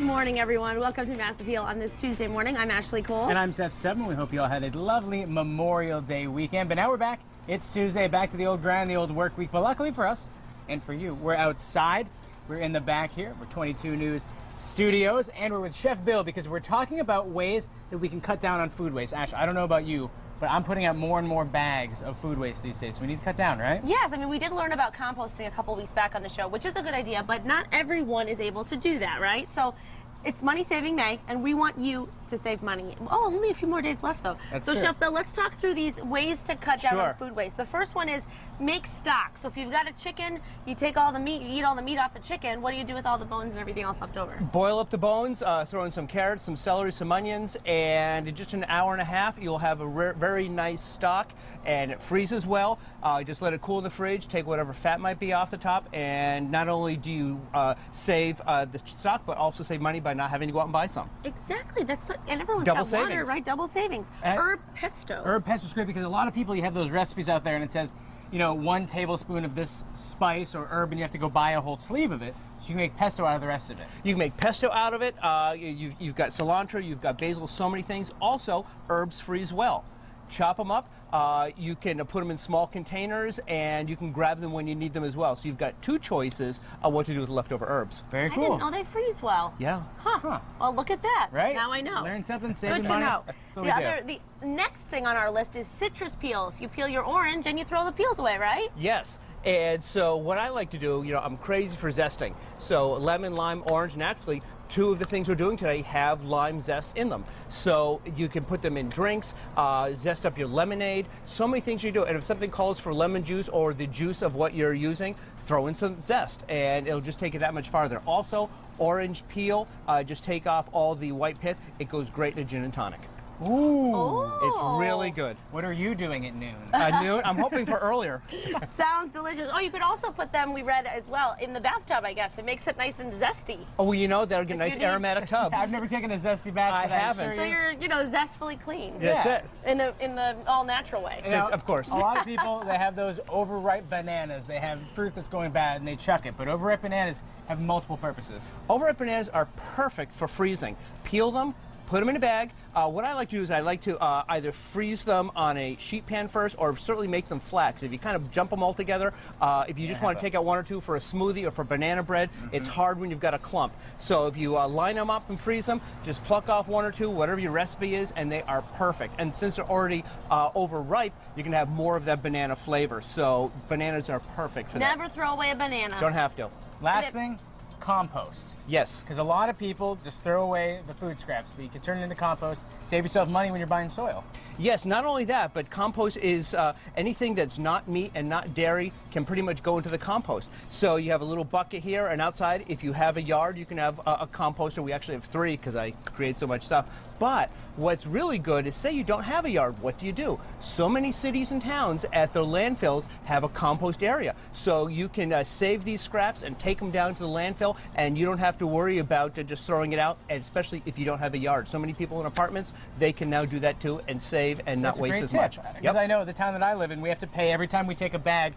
morning, everyone. Welcome to Mass Appeal on this Tuesday morning. I'm Ashley Cole. And I'm Seth Stubman. We hope you all had a lovely Memorial Day weekend. But now we're back. It's Tuesday, back to the old grind, the old work week. But luckily for us and for you, we're outside. We're in the back here. We're 22 News Studios, and we're with Chef Bill because we're talking about ways that we can cut down on food waste. Ash, I don't know about you, but I'm putting out more and more bags of food waste these days, so we need to cut down, right? Yes, I mean, we did learn about composting a couple weeks back on the show, which is a good idea, but not everyone is able to do that, right? So it's Money Saving May, and we want you to save money. Oh, only a few more days left, though. That's so, true. Chef Bill, let's talk through these ways to cut down Sure. on food waste. The first one is make stock. So if you've got a chicken, you take all the meat, you eat all the meat off the chicken. What do you do with all the bones and everything else left over? Boil up the bones, throw in some carrots, some celery, some onions, and in just an hour and a half, you'll have a very nice stock, and it freezes well. Just let it cool in the fridge, take whatever fat might be off the top, and not only do you save the stock, but also save money by not having to go out and buy some. Exactly. And everyone's Double got water, savings. right? Double savings. And Herb pesto. Herb pesto is great because a lot of people, you have those recipes out there and it says, you know, 1 tablespoon of this spice or herb, and you have to go buy a whole sleeve of it. So you can make pesto out of the rest of it. You can make pesto out of it. You've got cilantro, you've got basil, so many things. Also, herbs freeze well. Chop them up. You can put them in small containers, and you can grab them when you need them as well. So you've got 2 choices of what to do with leftover herbs. Very I cool. didn't know they freeze well. Yeah. Huh. Well, look at that. Right? Now I know. Learn something, saving Good to money. know. That's what we do. The next thing on our list is citrus peels. You peel your orange and you throw the peels away, right? Yes. And so what I like to do, you know, I'm crazy for zesting. So lemon, lime, orange, and actually 2 of the things we're doing today have lime zest in them. So you can put them in drinks, zest up your lemonade, so many things you do. And if something calls for lemon juice or the juice of what you're using, throw in some zest and it'll just take it that much farther. Also, orange peel, just take off all the white pith. It goes great in a gin and tonic. Ooh. Oh. It's really good. What are you doing at noon? Noon? I'm hoping for earlier. Sounds delicious. Oh, you could also put them, we read as well, in the bathtub, I guess. It makes it nice and zesty. Oh, well, you know, that'll get a If nice you need- aromatic tub. I've never taken a zesty bath. I but I'm haven't. sure So you're, zestfully clean. That's Yeah. it. In the all-natural way. You know, Of course. A lot of people, they have those overripe bananas. They have fruit that's going bad and they chuck it. But overripe bananas have multiple purposes. Overripe bananas are perfect for freezing. Peel them, put them in a bag. What I like to do is I like to either freeze them on a sheet pan first or certainly make them flat. 'Cause if you kind of jump them all together, if you just want to take out 1 or 2 for a smoothie or for banana bread, it's hard when you've got a clump. So if you line them up and freeze them, just pluck off 1 or 2, whatever your recipe is, and they are perfect. And since they're already overripe, you can have more of that banana flavor. So bananas are perfect for that. Never throw away a banana. Don't have to. Last thing, compost. Yes. Because a lot of people just throw away the food scraps, but you can turn it into compost, save yourself money when you're buying soil. Yes, not only that, but compost is anything that's not meat and not dairy can pretty much go into the compost. So you have a little bucket here, and outside, if you have a yard, you can have a composter. We actually have 3 because I create so much stuff. But what's really good is, say you don't have a yard, what do? So many cities and towns at their landfills have a compost area. So you can save these scraps and take them down to the landfill, and you don't have to worry about just throwing it out, and especially if you don't have a yard. So many people in apartments, they can now do that too and save and not waste as much. Because I know the town that I live in, we have to pay every time we take a bag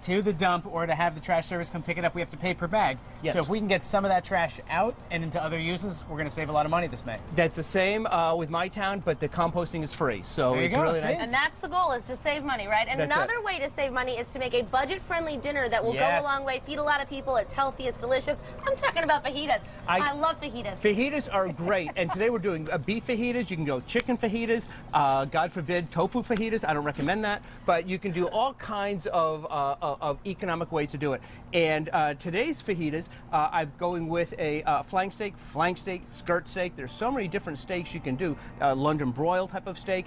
to the dump or to have the trash service come pick it up, we have to pay per bag. Yes. So if we can get some of that trash out and into other uses, we're going to save a lot of money this May. That's the same with my town, but the composting is free. So There you it's go, really see? nice. And that's the goal, is to save money, right? And That's another it. way to save money is to make a budget-friendly dinner that will Yes. go a long way, feed a lot of people, it's healthy, it's delicious. I'm talking about fajitas. I love fajitas. Fajitas are great, and today we're doing beef fajitas. You can go chicken fajitas, God forbid tofu fajitas. I don't recommend that, but you can do all kinds of economic ways to do it. And today's fajitas, I'm going with a flank steak, skirt steak. There's so many different steaks you can do. London broil type of steak.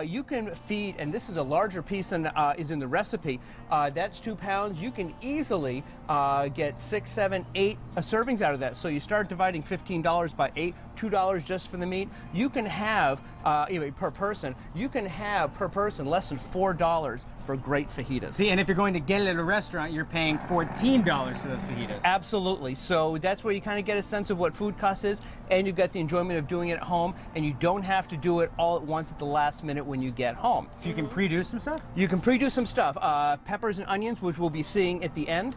You can feed, and this is a larger piece than is in the recipe. That's 2 pounds. You can easily get 6, 7, 8 servings out of that. So you start dividing $15 by 8, $2 just for the meat. You can have per person. You can have per person less than $4 for great fajitas. See, and if you're going to get it at a restaurant, you're paying $14 for those fajitas. Absolutely. So that's where you kind of get a sense of what food cost is, and you get the enjoyment of doing it at home, and you don't have to do it all at once at the last minute when you get home. You can pre-do some stuff? You can pre-do some stuff. Peppers and onions, which we'll be seeing at the end.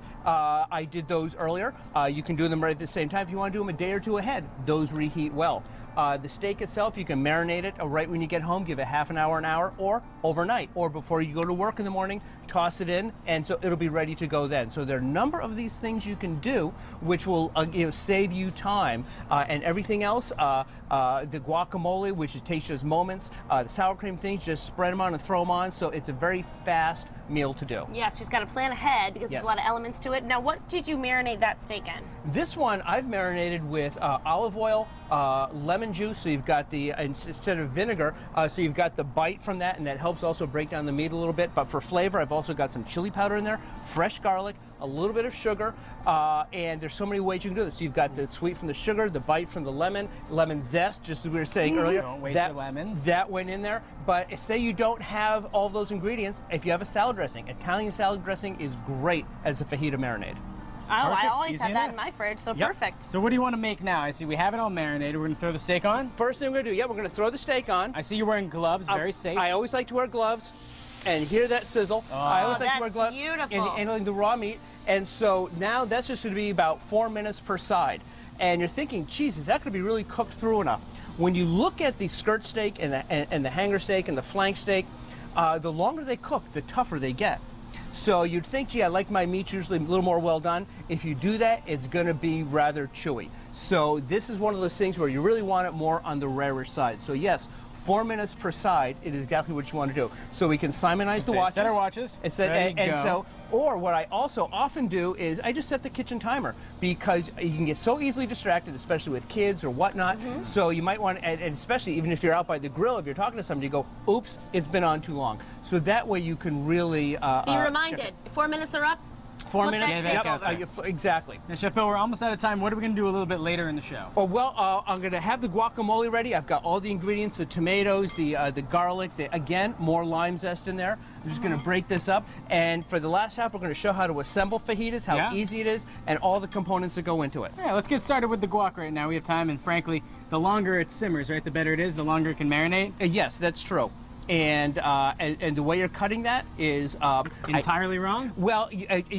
I did those earlier. You can do them right at the same time. If you want to do them a day or two ahead, those reheat well. The steak itself, you can marinate it right when you get home, give it half an hour, or overnight, or before you go to work in the morning, toss it in, and so it'll be ready to go then. So there are a number of these things you can do, which will save you time, and everything else. The guacamole, which takes just moments. The sour cream things, just spread them on and throw them on. So it's a very fast meal to do. Yes, just got to plan ahead because there's Yes. a lot of elements to it. Now, what did you marinate that steak in? This one I've marinated with olive oil, lemon juice, so you've got the, instead of vinegar, so you've got the bite from that, and that helps also break down the meat a little bit. But for flavor, I've also got some chili powder in there, fresh garlic, a little bit of sugar, and there's so many ways you can do this. So you've got the sweet from the sugar, the bite from the lemon zest, just as we were saying earlier. Don't waste your lemons. That went in there. But say you don't have all those ingredients, if you have a salad dressing, Italian salad dressing is great as a fajita marinade. Oh, I Perfect. always Easy have that enough. in my fridge, so Yep. perfect. So what do you want to make now? I see we have it all marinated. We're going to throw the steak on. First thing we're going to do, we're going to throw the steak on. I see you're wearing gloves. Very safe. I always like to wear gloves and hear that sizzle. I always like to wear that's gloves beautiful. in handling the raw meat. And so now that's just going to be about 4 minutes per side. And you're thinking, geez, is that going to be really cooked through enough? When you look at the skirt steak and the hanger steak and the flank steak, the longer they cook, the tougher they get. So you'd think, gee, I like my meat usually a little more well done. If you do that, it's going to be rather chewy. So this is one of those things where you really want it more on the rarer side. So yes, 4 minutes per side, it is exactly what you want to do. So we can simonize the watches. Set our watches. And Ready to go. so, or what I also often do is I just set the kitchen timer because you can get so easily distracted, especially with kids or whatnot. So you might want, and especially even if you're out by the grill, if you're talking to somebody, you go, oops, it's been on too long. So that way you can really Be reminded. 4 minutes are up. 4 Flip minutes. that steak Yep, over. exactly. Now, Chef Bill, we're almost out of time. What are we going to do a little bit later in the show? Oh, well, I'm going to have the guacamole ready. I've got all the ingredients, the tomatoes, the garlic, again, more lime zest in there. I'm just going to break this up. And for the last half, we're going to show how to assemble fajitas, how Yeah. easy it is, and all the components that go into it. All right, let's get started with the guac right now. We have time, and frankly, the longer it simmers, right, the better it is, the longer it can marinate. Yes, that's true. And the way you're cutting that is Entirely wrong? well.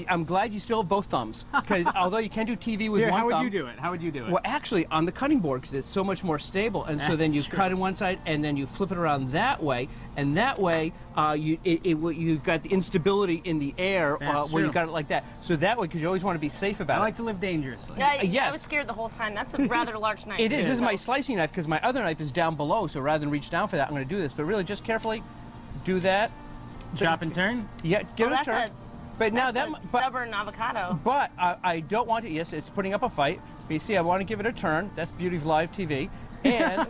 I'm glad you still have both thumbs because although you can do TV with Here, one how would thumb, you do it? How would you do it? well, actually, on the cutting board, because it's so much more stable, and so then That's you true. cut in one side, and then you flip it around that way, and that way, you've got the instability in the air That's where you true. got it like that. So that way, because you always want to be safe I about like it. to live dangerously. Yeah, I yes. was scared the whole time. That's a rather large knife. It is. This is So- my slicing knife because my other knife is down below. So rather than reach down for that, I'm going to do this. But really, just carefully do that. Chop and turn? Yeah, give Well, it a turn. But now That's that, a but stubborn avocado. But I don't want to. Yes, it's putting up a fight. But you see, I want to give it a turn. That's beauty of live TV. And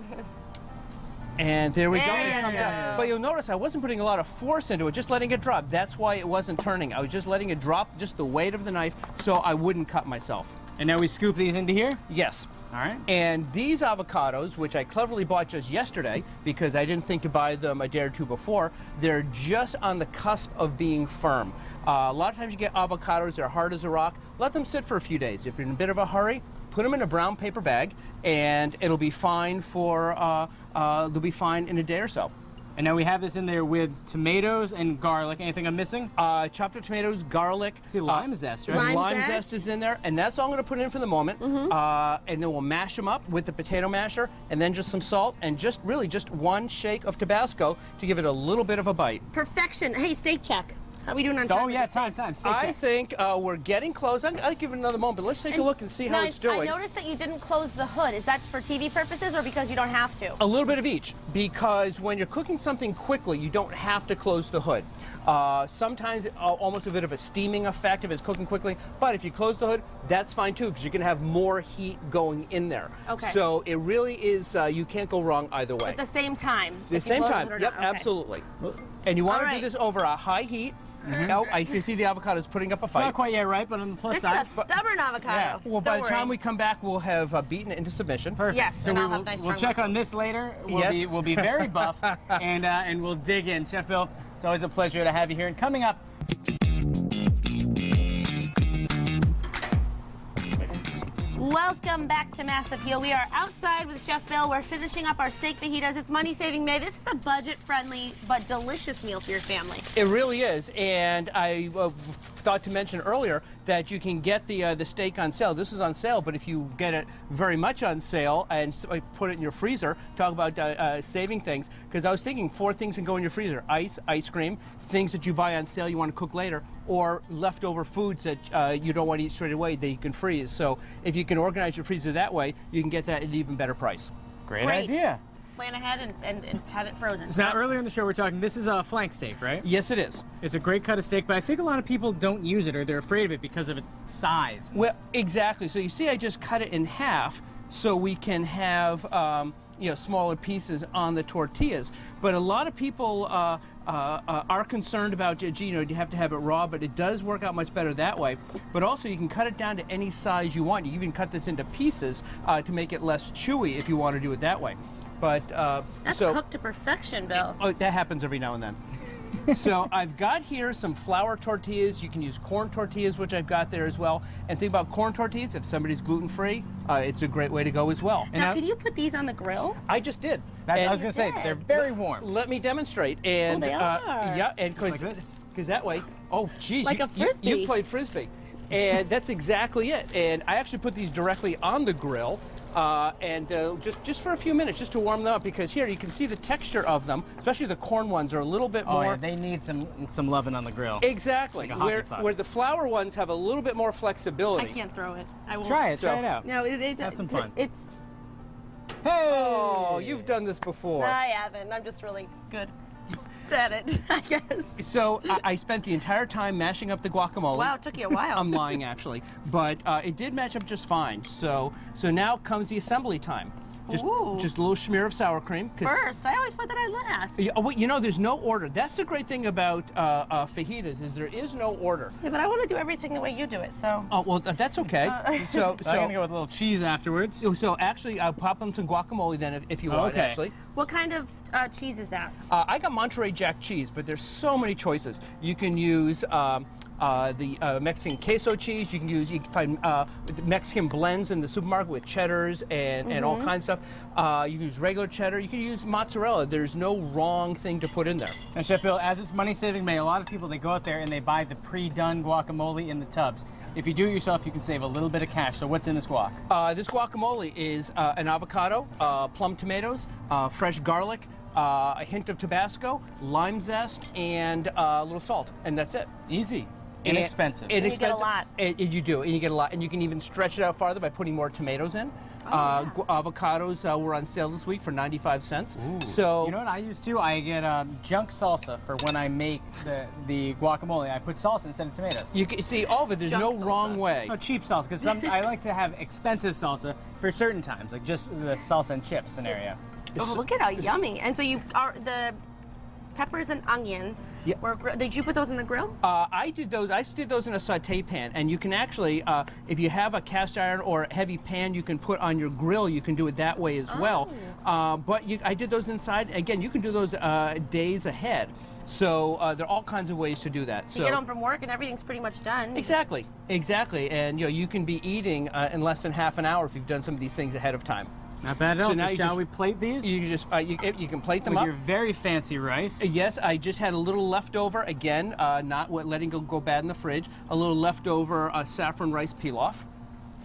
and there we go. There It you comes go. out. But you'll notice I wasn't putting a lot of force into it, just letting it drop. That's why it wasn't turning. I was just letting it drop, just the weight of the knife, so I wouldn't cut myself. And now we scoop these into here? Yes. All right. And these avocados, which I cleverly bought just yesterday because I didn't think to buy them a day or two before, they're just on the cusp of being firm. A lot of times you get avocados, they're hard as a rock. Let them sit for a few days. If you're in a bit of a hurry, put them in a brown paper bag, and it'll be fine for. They'll be fine in a day or so. And now we have this in there with tomatoes and garlic. Anything I'm missing? Chopped up tomatoes, garlic. See, lime zest, right? Lime Lime zest. zest is in there, and that's all I'm going to put in for the moment. And then we'll mash them up with the potato masher, and then just some salt, and just really just one shake of Tabasco to give it a little bit of a bite. Perfection. Hey, steak check. How are we doing on So, time? oh, with yeah, the steak? time. Steak I check. think we're getting close. I'll give it another moment, but let's take a look and see how Now, it's doing. I noticed that you didn't close the hood. Is that for TV purposes or because you don't have to? A little bit of each, because when you're cooking something quickly, you don't have to close the hood. Sometimes almost a bit of a steaming effect if it's cooking quickly, but if you close the hood, that's fine too, because you're going to have more heat going in there. Okay. So it really is, you can't go wrong either way. At the same time. The if you same close time, it or yep, not. Okay. absolutely. And you want All to right. do this over a high heat. Oh, I can see the avocado's putting up a It's fight. not quite yet right, but on the plus This side. is a stubborn avocado. Yeah. Well, by Don't the time worry. we come back, we'll have beaten it into submission. Perfect. Yes, so and we I'll have will, nice we'll strong check on this later. Yes. We'll be very buff, and we'll dig in. Chef Bill, it's always a pleasure to have you here. And coming up, Welcome back to Mass Appeal. We are outside with Chef Bill. We're finishing up our steak fajitas. It's Money Saving May. This is a budget-friendly but delicious meal for your family. It really is, and I thought to mention earlier that you can get the steak on sale. This is on sale, but if you get it very much on sale and put it in your freezer, talk about saving things, because I was thinking 4 things can go in your freezer: ice cream, things that you buy on sale you want to cook later, or leftover foods that you don't want to eat straight away that you can freeze. So if you can organize your freezer that way, you can get that at an even better price. Great idea. Plan ahead and have it frozen. So now earlier in the show we're talking, this is a flank steak, right? Yes, it is. It's a great cut of steak, but I think a lot of people don't use it or they're afraid of it because of its size. Well, exactly. So you see I just cut it in half so we can have smaller pieces on the tortillas. But a lot of people are concerned about, do you have to have it raw, but it does work out much better that way. But also you can cut it down to any size you want. You even cut this into pieces to make it less chewy if you want to do it that way. But That's cooked to perfection, Bill. Oh, that happens every now and then. So I've got here some flour tortillas. You can use corn tortillas, which I've got there as well. And think about corn tortillas. If somebody's gluten-free, it's a great way to go as well. Now, can you put these on the grill? I just did. I was going to say, they're very warm. Let me demonstrate. And they are. Yeah, and like this? because that way, oh, geez. Like a Frisbee. You played Frisbee. And that's exactly it. And I actually put these directly on the grill. Just for a few minutes, just to warm them up, because here you can see the texture of them, especially the corn ones are a little bit more. Yeah, they need some loving on the grill. Exactly. Like a hockey puck. Where the flour ones have a little bit more flexibility. I can't throw it. I won't. Try it out. No, have some fun. It's. Hey! Oh, you've done this before. I haven't. I'm just really good at it, I guess. So I spent the entire time mashing up the guacamole. Wow, it took you a while. I'm lying, actually, but it did match up just fine. So now comes the assembly time. Just a little smear of sour cream. First, I always put that on last. There's no order. That's the great thing about fajitas, is there is no order. Yeah, but I want to do everything the way you do it, so. Oh, well, that's okay. So I'm going to go with a little cheese afterwards. So actually, I'll pop them some guacamole then if you want, Okay. actually. What kind of cheese is that? I got Monterey Jack cheese, but there's so many choices. You can use the Mexican queso cheese. You can find Mexican blends in the supermarket with cheddars and all kinds of stuff. You can use regular cheddar. You can use mozzarella. There's no wrong thing to put in there. And Chef Bill, as it's Money Saving May, a lot of people, they go out there and they buy the pre-done guacamole in the tubs. If you do it yourself, you can save a little bit of cash. So what's in this guac? This guacamole is an avocado, plum tomatoes, fresh garlic, a hint of Tabasco, lime zest, and a little salt, and that's it. Easy. Inexpensive. And you get a lot. You do, and you get a lot. And you can even stretch it out farther by putting more tomatoes in. Avocados were on sale this week for 95 cents. Ooh. So you know what I use too? I get junk salsa for when I make the guacamole. I put salsa instead of tomatoes. you can see all of it. There's no Junk salsa. wrong way. No, cheap salsa, because I like to have expensive salsa for certain times, like just the salsa and chips scenario. Oh, look at how yummy. And so the peppers and onions. Yeah. Did you put those in the grill? I did those. I did those in a saute pan, and you can actually, if you have a cast iron or a heavy pan, you can put on your grill. You can do it that way as well. But I did those inside. Again, you can do those days ahead. So there are all kinds of ways to do that. You get home from work and everything's pretty much done. Exactly, and you can be eating in less than half an hour if you've done some of these things ahead of time. Not bad at all. now So you shall just- we plate these? You can plate them With up. your very fancy rice. Yes, I just had a little leftover, again, not letting it go bad in the fridge, a little leftover saffron rice pilaf,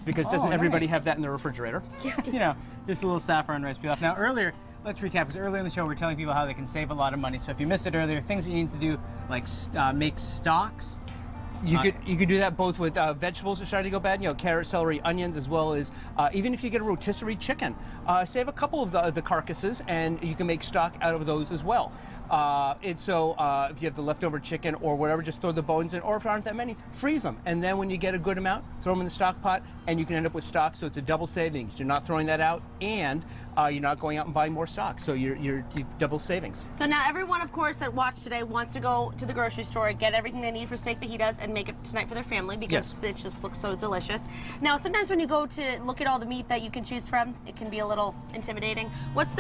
because doesn't everybody nice. have that in the refrigerator? You know, just a little saffron rice pilaf. Now earlier, let's recap, because earlier in the show we were telling people how they can save a lot of money. So if you missed it earlier, things you need to do, like make stocks. You could do that both with vegetables that are starting to go bad, carrot, celery, onions, as well as even if you get a rotisserie chicken, save a couple of the carcasses, and you can make stock out of those as well. If you have the leftover chicken or whatever, just throw the bones in, or if there aren't that many, freeze them. And then when you get a good amount, throw them in the stock pot, and you can end up with stock. So it's a double savings. You're not throwing that out, and you're not going out and buying more stock. So you're double savings. So now everyone, of course, that watched today wants to go to the grocery store, get everything they need for steak fajitas, and make it tonight for their family because it just looks so delicious. Now, sometimes when you go to look at all the meat that you can choose from, it can be a little intimidating. What's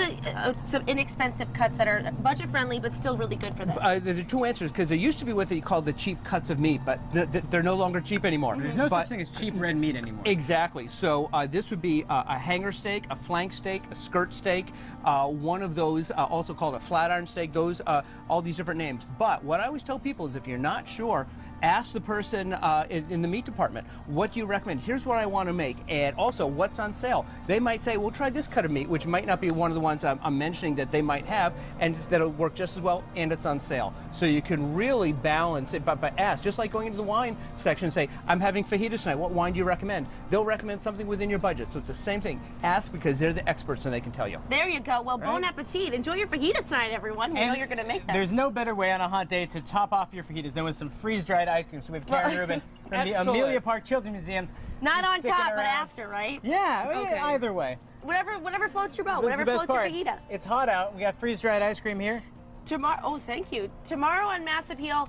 some inexpensive cuts that are budget-friendly money, but still really good for this. There are two answers, because there used to be what they call the cheap cuts of meat, but they're no longer cheap anymore. There's no such thing as cheap red meat anymore. Exactly. So this would be a hanger steak, a flank steak, a skirt steak, one of those, also called a flat iron steak, those, all these different names. But what I always tell people is, if you're not sure, ask the person in the meat department, what do you recommend? Here's what I want to make, and also what's on sale. They might say, well, try this cut of meat, which might not be one of the ones I'm mentioning that they might have, and that'll work just as well, and it's on sale. So you can really balance it, but ask, just like going into the wine section and say, I'm having fajitas tonight, what wine do you recommend? They'll recommend something within your budget. So it's the same thing. Ask, because they're the experts and they can tell you. There you go. Well, bon appetit. Enjoy your fajitas tonight, everyone. We know you're going to make them. There's no better way on a hot day to top off your fajitas than with some freeze-dried ice cream. So we have Karen Rubin from the Excellent. Amelia Park Children's Museum. Not She's on sticking top, but around. after, right? Yeah, Okay. either way. Whatever floats your boat. This is Whatever the best floats your part. fajita. It's hot out. We got freeze-dried ice cream here. Tomorrow, oh, thank you. Tomorrow on Mass Appeal,